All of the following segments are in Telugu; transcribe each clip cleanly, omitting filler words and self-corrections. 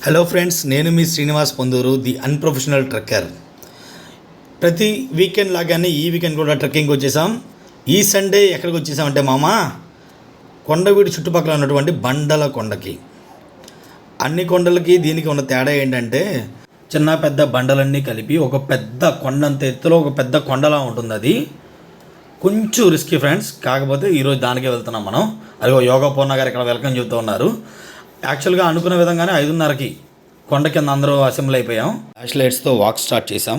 హలో ఫ్రెండ్స్, నేను మీ Srinivas Ponduru, the unprofessional trekker. ప్రతి వీకెండ్ లాగానే ఈ వీకెండ్ కూడా ట్రెక్కింగ్ వచ్చేసాం. ఈ సండే ఎక్కడికి వచ్చేసామంటే కొండవీడు చుట్టుపక్కల ఉన్నటువంటి బండల కొండకి. అన్ని కొండలకి దీనికి ఉన్న తేడా ఏంటంటే చిన్న పెద్ద బండలన్నీ కలిపి ఒక పెద్ద కొండంత ఎత్తులో ఒక పెద్ద కొండలా ఉంటుంది. అది కొంచెం రిస్కీ ఫ్రెండ్స్. కాకపోతే ఈరోజు దానికే వెళ్తున్నాం మనం. అదిగో యోగా పూర్ణ గారు ఇక్కడ వెల్కమ్ చెబుతూ ఉన్నారు. యాక్చువల్గా అనుకున్న విధంగానే 5:30కి కొండ కింద అందరూ అసెంబ్లీ అయిపోయాం. ఫ్లాష్ లైట్స్తో వాక్ స్టార్ట్ చేసాం.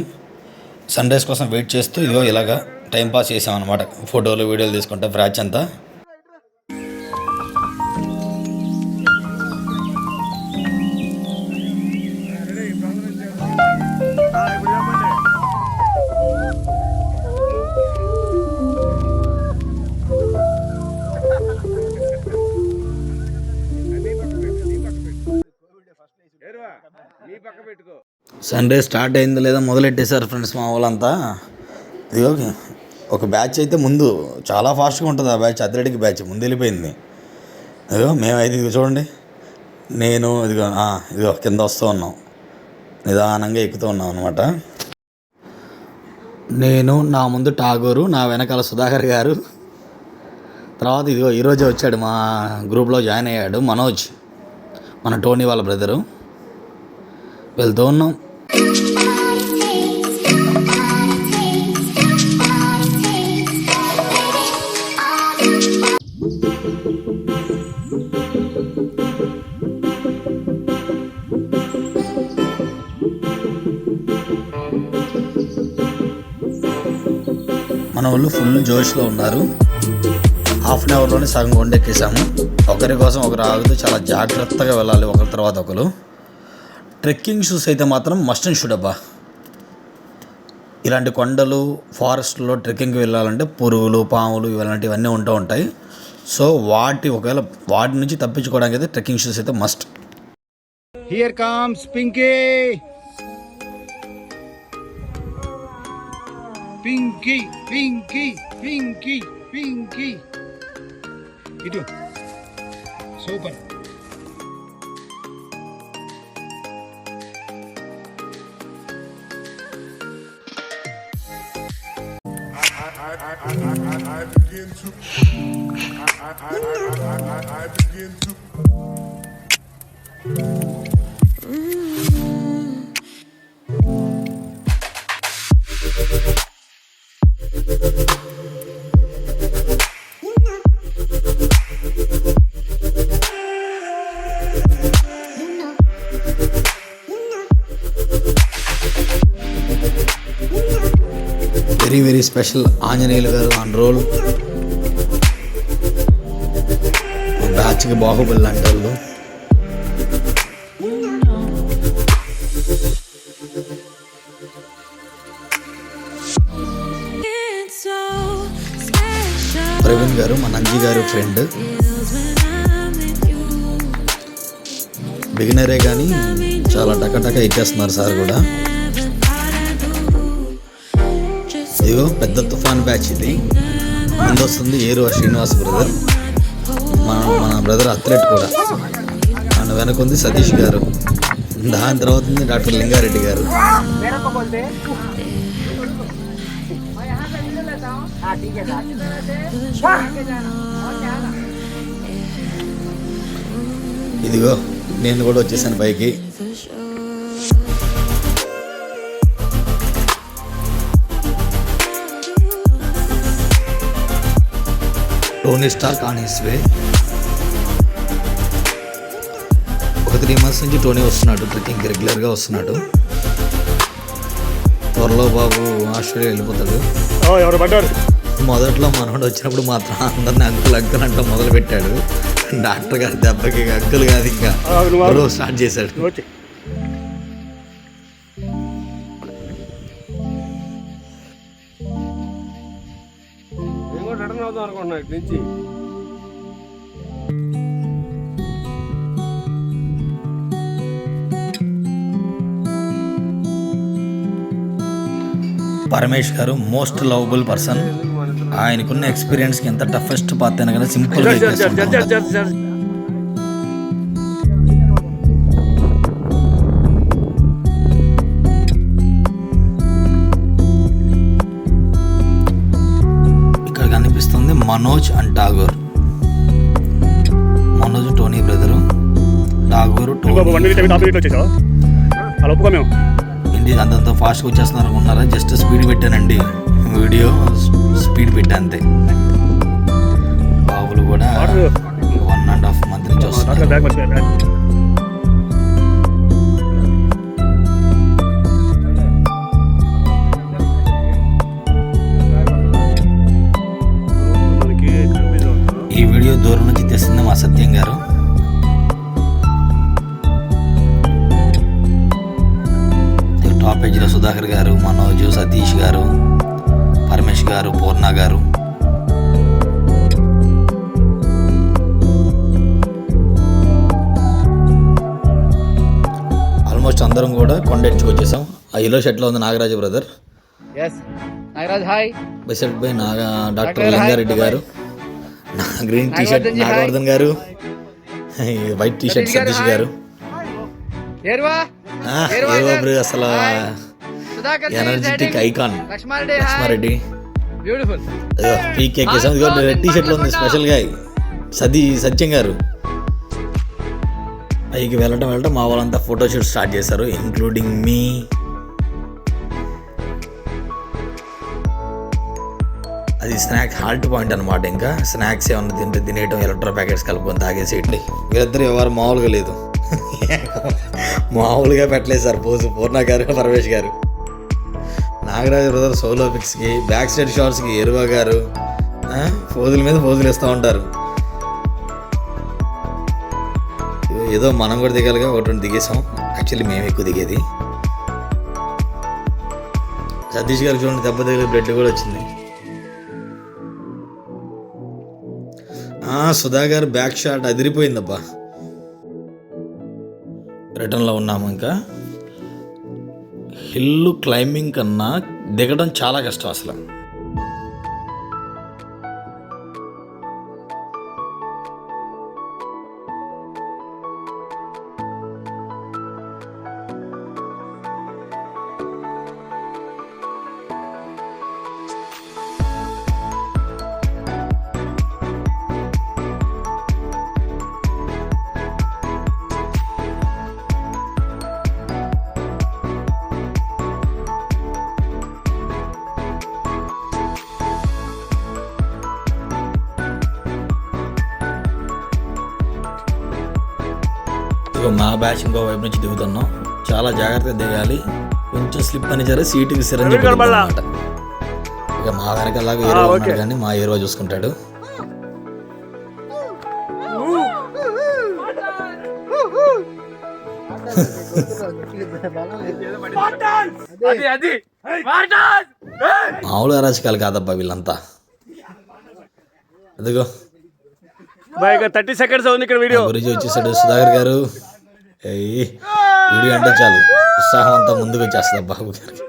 సన్ రైజ్ కోసం వెయిట్ చేస్తూ ఇదిగో ఇలాగా టైంపాస్ చేసాం అనమాట. ఫోటోలు వీడియోలు తీసుకుంటాం ఫ్రాచ్ అంతా. సన్ రైజ్ స్టార్ట్ అయిందో లేదా మొదలెట్టేశారు ఫ్రెండ్స్ మా వాళ్ళంతా. ఇదిగో ఒక బ్యాచ్ అయితే ముందు చాలా ఫాస్ట్గా ఉంటుంది. ఆ బ్యాచ్ అథ్లెటిక్ బ్యాచ్ ముందు వెళ్ళిపోయింది. ఇదిగో మేమైతే ఇదిగో చూడండి, నేను ఇదిగో కింద వస్తూ ఉన్నాం, నిదానంగా ఎక్కుతూ ఉన్నాం అనమాట. నేను నా ముందు ఠాగూరు, నా వెనకాల సుధాకర్ గారు. తర్వాత ఇదిగో ఈరోజే వచ్చాడు, మా గ్రూప్లో జాయిన్ అయ్యాడు మనోజ్, మన టోనీ వాళ్ళ బ్రదరు. వెళ్తూ ఉన్నాం. మన వాళ్ళు ఫుల్ జోష్లో ఉన్నారు. హాఫ్ అన్ అవర్లోనే సగం కొండెక్కేసాము. ఒకరి కోసం ఒకరు ఆగుతూ చాలా జాగ్రత్తగా వెళ్ళాలి, ఒకరి తర్వాత ఒకరు. ట్రెక్కింగ్ షూస్ అయితే మాత్రం మస్ట్ అండ్ షుడ్ అబ్బా. ఇలాంటి కొండలు ఫారెస్ట్లో ట్రెక్కింగ్కి వెళ్ళాలంటే పురుగులు, పాములు ఇలాంటివన్నీ ఉంటూ ఉంటాయి. సో ఒకవేళ వాటి నుంచి తప్పించుకోవడానికి అయితే ట్రెక్కింగ్ షూస్ అయితే must. Here comes Pinky. Pinky Pinky Pinky Pinky ఇటు super. I begin to very very special Anjaneyulu garu on role. బ్యాచ్కి Baahubali అంటే వాళ్ళు. ప్రవీణ్ గారు మా నంజి గారు ఫ్రెండ్. బిగినరే కానీ చాలా టకటక ఎక్కేస్తున్నారు సార్ కూడా. ఇదిగో పెద్ద తుఫాన్ బ్యాచ్ ఇది. ముందు వస్తుంది ఏరు శ్రీనివాస్ బ్రదర్, మన బ్రదర్ అథ్లెట్ కూడా. ఆయన వెనక ఉంది సతీష్ గారు. దాని తర్వాత ఉంది డాక్టర్ లింగారెడ్డి గారు. ఇదిగో నేను కూడా వచ్చేసాను పైకి. Tony Stark on his way. ఒక 3 months నుంచి టోనీ వస్తున్నాడు ట్రెక్కింగ్కి, రెగ్యులర్గా వస్తున్నాడు. త్వరలో బాబు ఆస్ట్రేలియా వెళ్ళిపోతాడు. మొదట్లో మనోడు వచ్చినప్పుడు మాత్రం అందరినీ అంకుల్ అంట మొదలు పెట్టాడు. డాక్టర్ గారి దెబ్బకి అంకుల్ కాదు ఇంకా స్టార్ట్ చేశాడు. నుంచి పరమేష్ గారు మోస్ట్ లవబుల్ పర్సన్. ఆయనకున్న ఎక్స్పీరియన్స్కి ఎంత టఫెస్ట్ పాత్ అయినా కానీ సింపుల్గా Manoj and Tagore. Manoj Tony brother, Tagore ఇంటి అంతంత ఫాస్ట్గా వచ్చేస్తున్నారు అనుకున్నారా? జస్ట్ స్పీడ్ పెట్టానండి, వీడియో స్పీడ్ పెట్టా అంతే. బాబులు కూడా 1.5 month నుంచి వస్తున్నారు. ఈ వీడియో దూరం నుంచి తెస్తుంది మా సత్యం గారు. టాప్ పేజీలో సుధాకర్ గారు, మనోజ్, సతీష్ గారు, పరమేష్ గారు, పూర్ణ గారు. ఆల్మోస్ట్ అందరం కూడా కొండెచ్చుకు వచ్చేసాం. ఆ ఎల్లో షర్ట్లో ఉంది Nagaraju brother, based by doctor Lingareddy garu, green T shirt Nagavardhan గారు, white T shirt Satish garu. అసలు ఎనర్జెటిక్ ఐకాన్ లక్ష్మారెడ్డి. పీక్ ఎక్కేసాం. రెడ్ టీ షర్ట్లో ఉంది స్పెషల్గా సత్యం గారు. పైకి వెళ్ళటం మా వాళ్ళంతా ఫోటోషూట్ స్టార్ట్ చేశారు, ఇంక్లూడింగ్ మీ. అది స్నాక్ హాల్ట్ పాయింట్ అనమాట. ఇంకా స్నాక్స్ ఏమన్నా తినేయటం, ఎలక్ట్రో ప్యాకెట్స్ కలుపుకొని తాగేసేయండి. వీళ్ళిద్దరు ఎవరు మామూలుగా లేదు, మామూలుగా పెట్టలేదు సార్ పోజు. పూర్ణ గారు, పరమేష్ గారు, నాగరాజు బ్రదర్ సోలో పిక్స్కి, బ్యాక్ సైడ్ షాట్స్కి ఎరువా గారు పోజుల మీద పోజులు ఇస్తూ ఉంటారు. ఏదో మనం కూడా దిగాలిగా, ఒకటి దిగేసాం. యాక్చువల్లీ మేము ఎక్కువ దిగేది. సతీష్ గారికి చూడండి, దెబ్బ తగిలి బ్లడ్ కూడా వచ్చింది. సుధా గారు బ్యాక్ షాట్ అదిరిపోయిందబ్బా. రిటర్న్లో ఉన్నాము. ఇంకా హిల్ క్లైంబింగ్ కన్నా దిగడం చాలా కష్టం అసలు. మా బ్యాచ్ ఇంకో వైపు నుంచి దిగుతున్నాం. చాలా జాగ్రత్తగా దిగాలి. కొంచెం స్లిప్ అని సరే సీటుకి సిరంజి అనమాట. ఇక మా వెనకలాగా ఏరో ఉన్నాడు, కానీ మా ఏరో చూసుకుంటాడు. మామూలు అరాచకాలు కాదబ్బా వీళ్ళంతా. అదిగో 30 seconds ఉంది ఇక్కడ వీడియో. గురించి వచ్చేసాడు సుధాకర్ గారు. వీడియో అంటే చాలు ఉత్సాహం అంతా ముందుకు వచ్చేస్తుంది బాబు గారికి.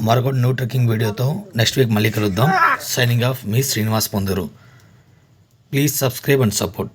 మరొకటి న్యూ ట్రెక్కింగ్ వీడియోతో నెక్స్ట్ వీక్ మళ్ళీ కలుద్దాం. Signing off me Srinivas Ponduru. Please subscribe and support.